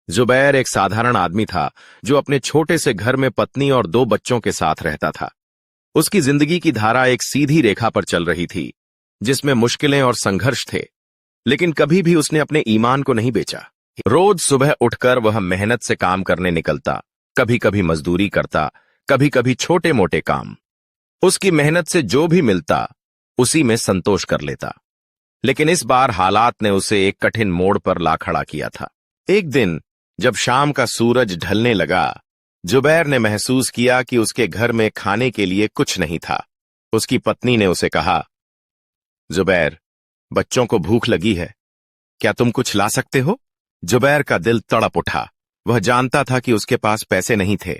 जुबैर एक साधारण आदमी था जो अपने छोटे से घर में पत्नी और 2 बच्चों के साथ रहता था। उसकी जिंदगी की धारा एक सीधी रेखा पर चल रही थी, जिसमें मुश्किलें और संघर्ष थे, लेकिन कभी भी उसने अपने ईमान को नहीं बेचा। रोज सुबह उठकर वह मेहनत से काम करने निकलता, कभी कभी मजदूरी करता, कभी कभी छोटे मोटे काम। उसकी मेहनत से जो भी मिलता उसी में संतोष कर लेता। लेकिन इस बार हालात ने उसे एक कठिन मोड़ पर ला खड़ा किया था। एक दिन जब शाम का सूरज ढलने लगा, जुबैर ने महसूस किया कि उसके घर में खाने के लिए कुछ नहीं था। उसकी पत्नी ने उसे कहा, जुबैर, बच्चों को भूख लगी है, क्या तुम कुछ ला सकते हो? जुबैर का दिल तड़प उठा। वह जानता था कि उसके पास पैसे नहीं थे।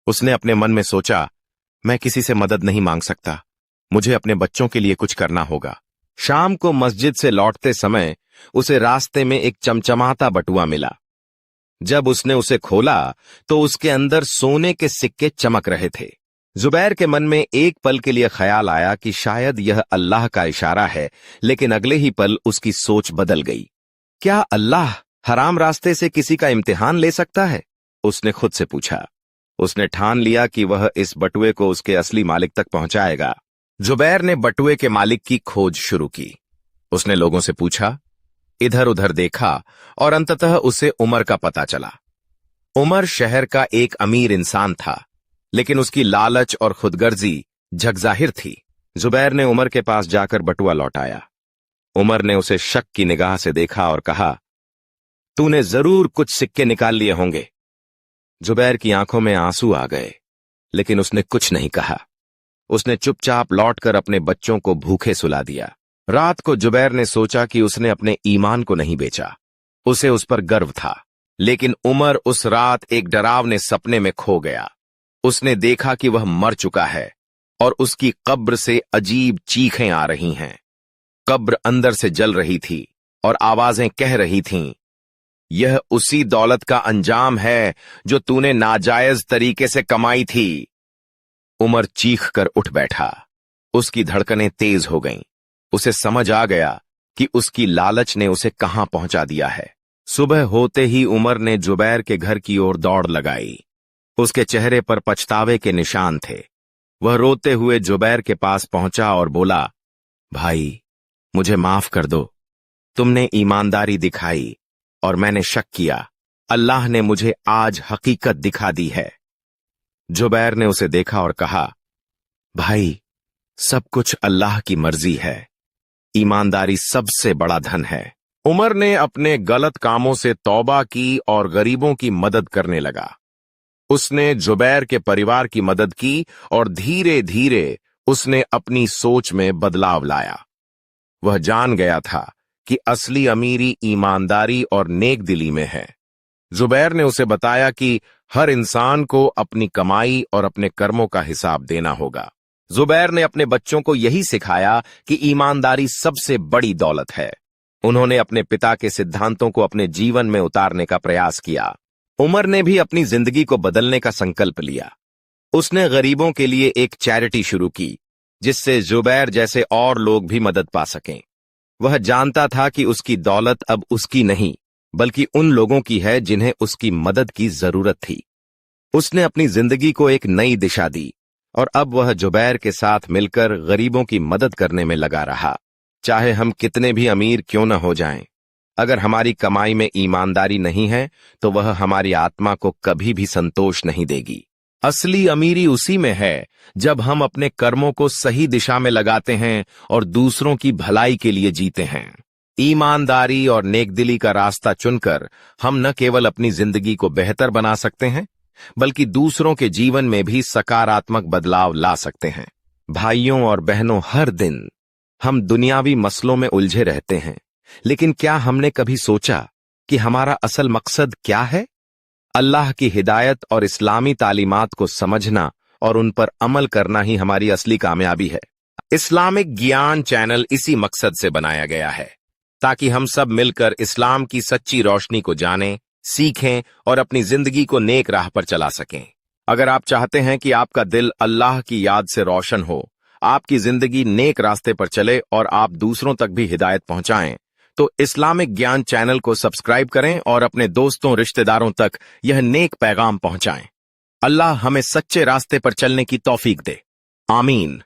उसने अपने मन में सोचा, मैं किसी से मदद नहीं मांग सकता, मुझे अपने बच्चों के लिए कुछ करना होगा। शाम को मस्जिद से लौटते समय उसे रास्ते में एक चमचमाता बटुआ मिला। जब उसने उसे खोला तो उसके अंदर सोने के सिक्के चमक रहे थे। जुबैर के मन में एक पल के लिए ख्याल आया कि शायद यह अल्लाह का इशारा है, लेकिन अगले ही पल उसकी सोच बदल गई। क्या अल्लाह हराम रास्ते से किसी का इम्तिहान ले सकता है? उसने खुद से पूछा। उसने ठान लिया कि वह इस बटुए को उसके असली मालिक तक पहुंचाएगा। जुबैर ने बटुए के मालिक की खोज शुरू की। उसने लोगों से पूछा, इधर उधर देखा और अंततः उसे उमर का पता चला। उमर शहर का एक अमीर इंसान था, लेकिन उसकी लालच और खुदगर्जी झगजाहिर थी। जुबैर ने उमर के पास जाकर बटुआ लौटाया। उमर ने उसे शक की निगाह से देखा और कहा, तूने जरूर कुछ सिक्के निकाल लिए होंगे। जुबैर की आंखों में आंसू आ गए, लेकिन उसने कुछ नहीं कहा। उसने चुपचाप लौटकर अपने बच्चों को भूखे सुला दिया। रात को जुबैर ने सोचा कि उसने अपने ईमान को नहीं बेचा। उसे उस पर गर्व था। लेकिन उमर उस रात एक डरावने सपने में खो गया। उसने देखा कि वह मर चुका है और उसकी कब्र से अजीब चीखें आ रही हैं। कब्र अंदर से जल रही थी और आवाजें कह रही थीं, यह उसी दौलत का अंजाम है जो तूने नाजायज तरीके से कमाई थी। उमर चीख कर उठ बैठा। उसकी धड़कनें तेज हो गईं। उसे समझ आ गया कि उसकी लालच ने उसे कहां पहुंचा दिया है। सुबह होते ही उमर ने जुबैर के घर की ओर दौड़ लगाई। उसके चेहरे पर पछतावे के निशान थे। वह रोते हुए जुबैर के पास पहुंचा और बोला, भाई, मुझे माफ कर दो। तुमने ईमानदारी दिखाई और मैंने शक किया। अल्लाह ने मुझे आज हकीकत दिखा दी है। जुबैर ने उसे देखा और कहा, भाई, सब कुछ अल्लाह की मर्जी है। ईमानदारी सबसे बड़ा धन है। उमर ने अपने गलत कामों से तौबा की और गरीबों की मदद करने लगा। उसने जुबैर के परिवार की मदद की और धीरे धीरे उसने अपनी सोच में बदलाव लाया। वह जान गया था कि असली अमीरी ईमानदारी और नेकदिली में है। जुबैर ने उसे बताया कि हर इंसान को अपनी कमाई और अपने कर्मों का हिसाब देना होगा। जुबैर ने अपने बच्चों को यही सिखाया कि ईमानदारी सबसे बड़ी दौलत है। उन्होंने अपने पिता के सिद्धांतों को अपने जीवन में उतारने का प्रयास किया। उमर ने भी अपनी जिंदगी को बदलने का संकल्प लिया। उसने गरीबों के लिए एक चैरिटी शुरू की, जिससे जुबैर जैसे और लोग भी मदद पा सकें। वह जानता था कि उसकी दौलत अब उसकी नहीं, बल्कि उन लोगों की है जिन्हें उसकी मदद की जरूरत थी। उसने अपनी जिंदगी को एक नई दिशा दी और अब वह जुबैर के साथ मिलकर गरीबों की मदद करने में लगा रहा। चाहे हम कितने भी अमीर क्यों न हो जाएं, अगर हमारी कमाई में ईमानदारी नहीं है तो वह हमारी आत्मा को कभी भी संतोष नहीं देगी। असली अमीरी उसी में है जब हम अपने कर्मों को सही दिशा में लगाते हैं और दूसरों की भलाई के लिए जीते हैं। ईमानदारी और नेकदिली का रास्ता चुनकर हम न केवल अपनी जिंदगी को बेहतर बना सकते हैं, बल्कि दूसरों के जीवन में भी सकारात्मक बदलाव ला सकते हैं। भाइयों और बहनों, हर दिन हम दुनियावी मसलों में उलझे रहते हैं, लेकिन क्या हमने कभी सोचा कि हमारा असल मकसद क्या है? अल्लाह की हिदायत और इस्लामी तालीमात को समझना और उन पर अमल करना ही हमारी असली कामयाबी है। इस्लामिक ज्ञान चैनल इसी मकसद से बनाया गया है, ताकि हम सब मिलकर इस्लाम की सच्ची रोशनी को जानें, सीखें और अपनी जिंदगी को नेक राह पर चला सकें। अगर आप चाहते हैं कि आपका दिल अल्लाह की याद से रोशन हो, आपकी जिंदगी नेक रास्ते पर चले और आप दूसरों तक भी हिदायत पहुंचाएं, तो इस्लामिक ज्ञान चैनल को सब्सक्राइब करें और अपने दोस्तों रिश्तेदारों तक यह नेक पैगाम पहुंचाएं। अल्लाह हमें सच्चे रास्ते पर चलने की तौफीक दे। आमीन।